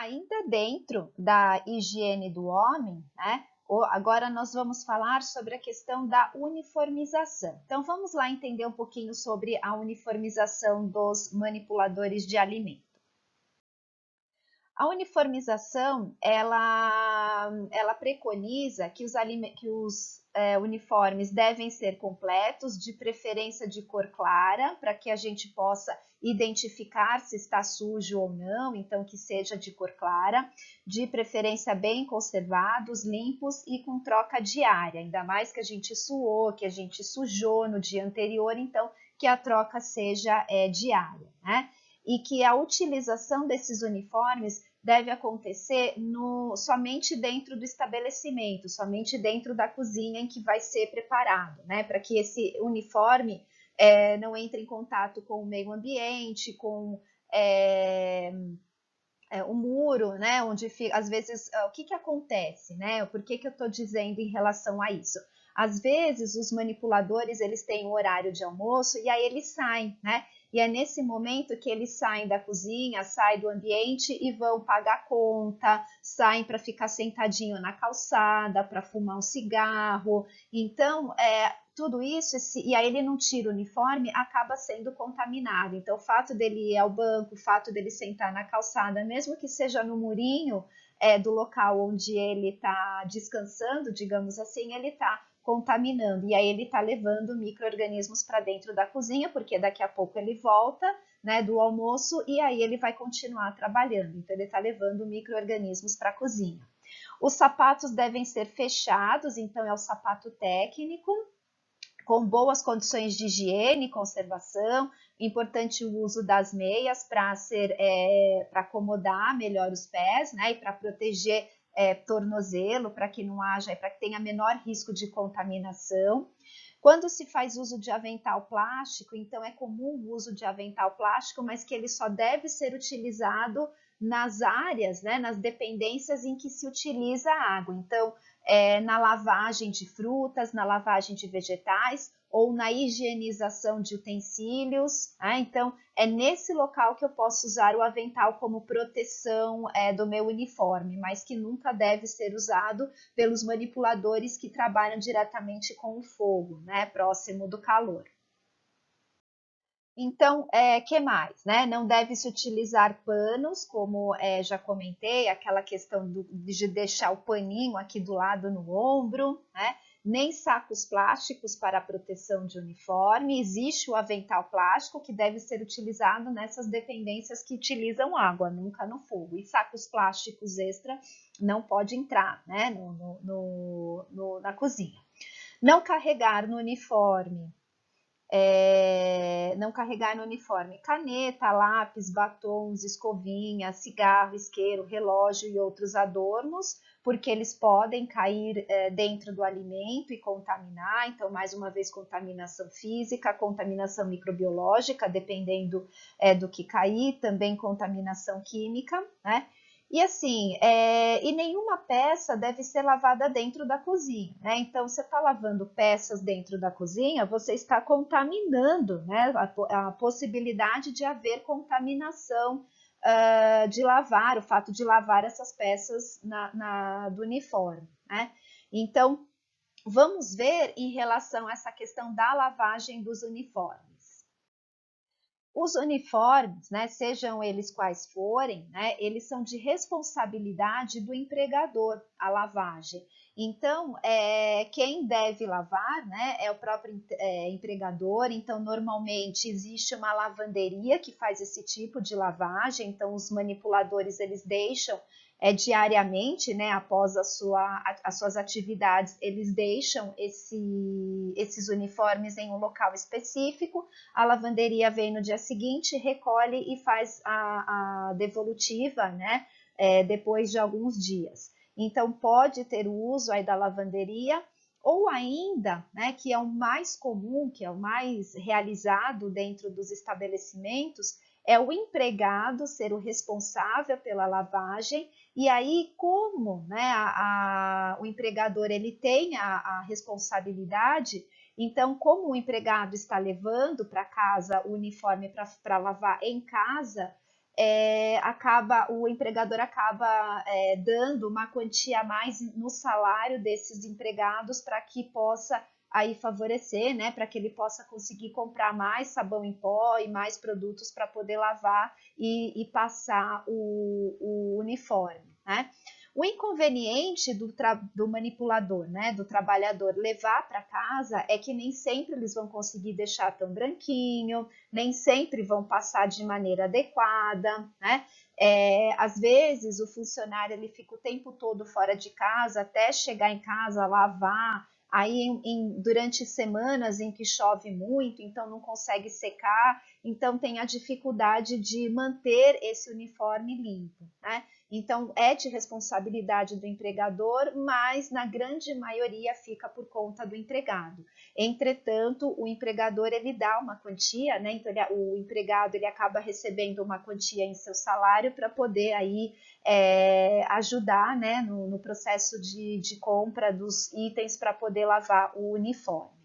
Ainda dentro da higiene do homem, né? Agora nós vamos falar sobre a questão da uniformização. Então vamos lá entender um pouquinho sobre a uniformização dos manipuladores de alimento. A uniformização, ela preconiza que os uniformes devem ser completos, de preferência de cor clara, para que a gente possa identificar se está sujo ou não, então que seja de cor clara, de preferência bem conservados, limpos e com troca diária, ainda mais que a gente suou, que a gente sujou no dia anterior, então que a troca seja diária, né? E que a utilização desses uniformes deve acontecer somente dentro do estabelecimento, somente dentro da cozinha em que vai ser preparado, né? Para que esse uniforme não entre em contato com o meio ambiente, com o muro, né? Onde fica, às vezes, o que acontece, né? Por que eu estou dizendo em relação a isso? Às vezes, os manipuladores, eles têm um horário de almoço e aí eles saem, né? E é nesse momento que eles saem da cozinha, saem do ambiente e vão pagar conta, saem para ficar sentadinho na calçada, para fumar um cigarro. Então, tudo isso, e aí ele não tira o uniforme, acaba sendo contaminado. Então, o fato dele ir ao banco, o fato dele sentar na calçada, mesmo que seja no murinho do local onde ele está descansando, digamos assim, ele está contaminando. E aí ele está levando micro-organismos para dentro da cozinha, porque daqui a pouco ele volta, né, do almoço e aí ele vai continuar trabalhando. Então, ele está levando micro-organismos para a cozinha. Os sapatos devem ser fechados, então é o sapato técnico, com boas condições de higiene e conservação. Importante o uso das meias para acomodar melhor os pés, né, e para proteger tornozelo, para que não haja, para que tenha menor risco de contaminação. Quando se faz uso de avental plástico, então é comum o uso de avental plástico, mas que ele só deve ser utilizado nas áreas, né, nas dependências em que se utiliza a água. Então, na lavagem de frutas, na lavagem de vegetais ou na higienização de utensílios. Né? Então, é nesse local que eu posso usar o avental como proteção do meu uniforme, mas que nunca deve ser usado pelos manipuladores que trabalham diretamente com o fogo, né? Próximo do calor. Então, que mais? Né? Não deve se utilizar panos, como já comentei, aquela questão de deixar o paninho aqui do lado no ombro, né? Nem sacos plásticos para a proteção de uniforme. Existe o avental plástico que deve ser utilizado nessas dependências que utilizam água, nunca no fogo. E sacos plásticos extra não pode entrar, né? Na cozinha. Não carregar no uniforme. Não carregar no uniforme caneta, lápis, batons, escovinha, cigarro, isqueiro, relógio e outros adornos, porque eles podem cair dentro do alimento e contaminar. Então, mais uma vez, contaminação física, contaminação microbiológica, dependendo do que cair, também contaminação química, né? E assim, e nenhuma peça deve ser lavada dentro da cozinha, né? Então, você está lavando peças dentro da cozinha, você está contaminando, né? A possibilidade de haver contaminação de lavar, o fato de lavar essas peças do uniforme, né? Então, vamos ver em relação a essa questão da lavagem dos uniformes. Os uniformes, né, sejam eles quais forem, né, eles são de responsabilidade do empregador, a lavagem. Então, quem deve lavar, né, é o próprio empregador. Então, normalmente existe uma lavanderia que faz esse tipo de lavagem. Então, os manipuladores eles deixam diariamente, né, após as suas atividades, eles deixam esses uniformes em um local específico. A lavanderia vem no dia seguinte, recolhe e faz a devolutiva, né, depois de alguns dias. Então, pode ter o uso aí da lavanderia, ou ainda, né, que é o mais comum, que é o mais realizado dentro dos estabelecimentos, é o empregado ser o responsável pela lavagem. E aí, como, né, o empregador ele tem a responsabilidade, então, como o empregado está levando para casa o uniforme para lavar em casa, o empregador acaba dando uma quantia a mais no salário desses empregados para que possa aí favorecer, né, para que ele possa conseguir comprar mais sabão em pó e mais produtos para poder lavar e passar o uniforme, né? O inconveniente do manipulador, né, do trabalhador levar para casa é que nem sempre eles vão conseguir deixar tão branquinho, nem sempre vão passar de maneira adequada, né? Às vezes o funcionário ele fica o tempo todo fora de casa até chegar em casa, lavar, aí durante semanas em que chove muito, então não consegue secar, então tem a dificuldade de manter esse uniforme limpo, né? Então é de responsabilidade do empregador, mas na grande maioria fica por conta do empregado. Entretanto, o empregador ele dá uma quantia, né? Então o empregado ele acaba recebendo uma quantia em seu salário para poder aí ajudar, né, no processo de compra dos itens para poder lavar o uniforme.